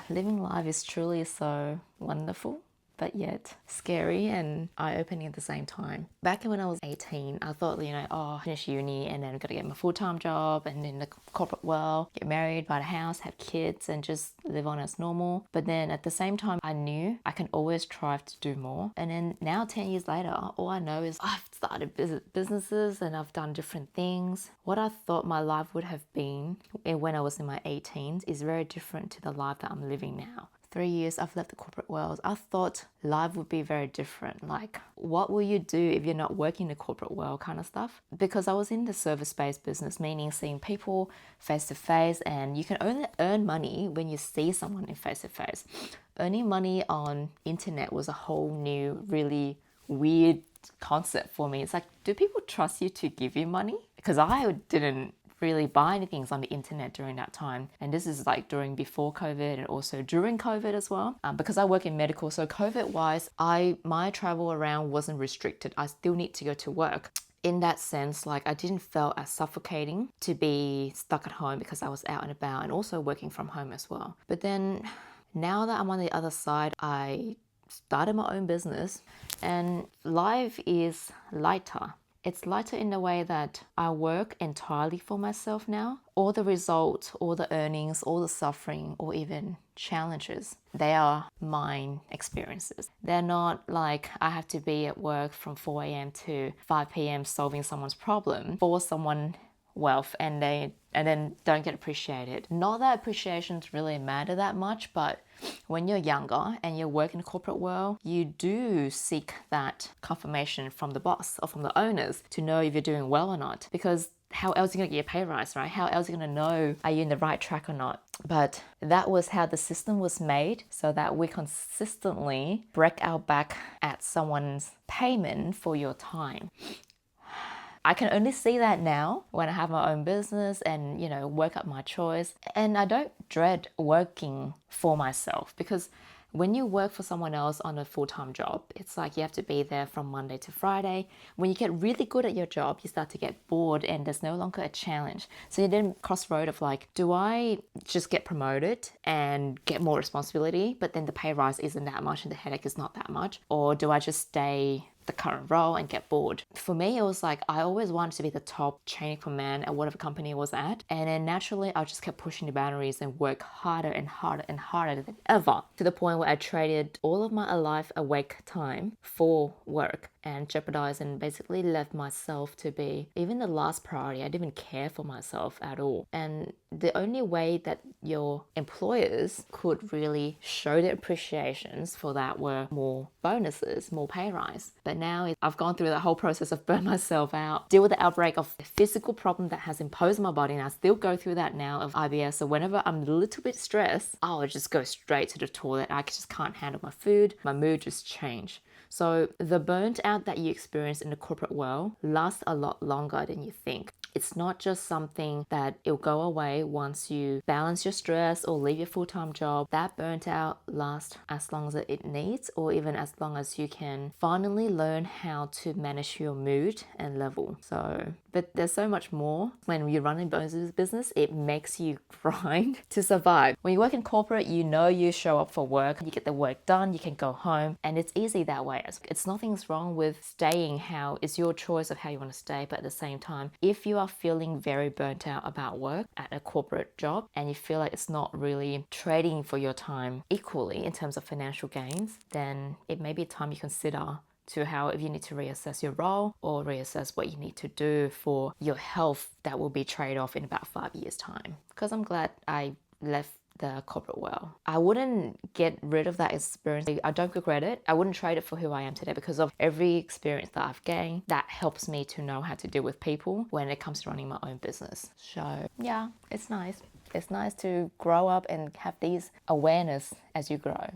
living life is truly so wonderful, but yet scary and eye-opening at the same time. Back when I was 18, I thought, finish uni and then I'm gonna get my full-time job and in the corporate world, get married, buy a house, have kids and just live on as normal. But then at the same time, I knew I can always strive to do more. And then now 10 years later, all I know is I've started businesses and I've done different things. What I thought my life would have been when I was in my 18s is very different to the life that I'm living now. 3 years I've left the corporate world, I thought life would be very different. Like, what will you do if you're not working in the corporate world kind of stuff? Because I was in the service-based business, meaning seeing people face to face, and you can only earn money when you see someone in face to face. Earning money on internet was a whole new, really weird concept for me. It's like, do people trust you to give you money? Because I didn't really buy anything on the internet during that time, and this is like before COVID and also during COVID as well, because I work in medical. So COVID wise, my travel around wasn't restricted. I still need to go to work. In that sense, like, I didn't feel as suffocating to be stuck at home because I was out and about and also working from home as well. But then now that I'm on the other side, I started my own business and life is lighter. It's lighter in the way that I work entirely for myself now. All the results, all the earnings, all the suffering, or even challenges, they are mine experiences. They're not like I have to be at work from 4 a.m. to 5 p.m. solving someone's problem for someone wealth and then don't get appreciated. Not that appreciations really matter that much, but when you're younger and you work in the corporate world, you do seek that confirmation from the boss or from the owners to know if you're doing well or not. Because how else are you going to get a pay rise, right? How else are you going to know are you in the right track or not? But that was how the system was made, so that we consistently break our back at someone's payment for your time. I can only see that now when I have my own business and, work up my choice. And I don't dread working for myself, because when you work for someone else on a full-time job, it's like you have to be there from Monday to Friday. When you get really good at your job, you start to get bored and there's no longer a challenge. So you then crossroad of like, do I just get promoted and get more responsibility, but then the pay rise isn't that much and the headache is not that much? Or do I just stay the current role and get bored? For me, it was like I always wanted to be the top chain of command at whatever company I was at, and then naturally I just kept pushing the boundaries and work harder and harder and harder than ever, to the point where I traded all of my alive awake time for work and jeopardized and basically left myself to be even the last priority. I didn't even care for myself at all. And the only way that your employers could really show their appreciations for that were more bonuses, more pay rise. But now I've gone through the whole process of burn myself out, deal with the outbreak of the physical problem that has imposed on my body, and I still go through that now of IBS. So whenever I'm a little bit stressed, I'll just go straight to the toilet. I just can't handle my food. My mood just changed. So the burnt out that you experience in the corporate world lasts a lot longer than you think. It's not just something that it'll go away once you balance your stress or leave your full-time job. That burnt out lasts as long as it needs, or even as long as you can finally learn how to manage your mood and level. But there's so much more. When you run a business, it makes you grind to survive. When you work in corporate, you show up for work, you get the work done, you can go home, and it's easy that way. It's nothing's wrong with staying how it's your choice of how you want to stay, but at the same time, if you are feeling very burnt out about work at a corporate job and you feel like it's not really trading for your time equally in terms of financial gains, then it may be a time you consider to how if you need to reassess your role or reassess what you need to do for your health that will be trade-off in about 5 years' time. Because I'm glad I left the corporate world. I wouldn't get rid of that experience. I don't regret it. I wouldn't trade it for who I am today, because of every experience that I've gained that helps me to know how to deal with people when it comes to running my own business. So yeah, it's nice. It's nice to grow up and have these awareness as you grow.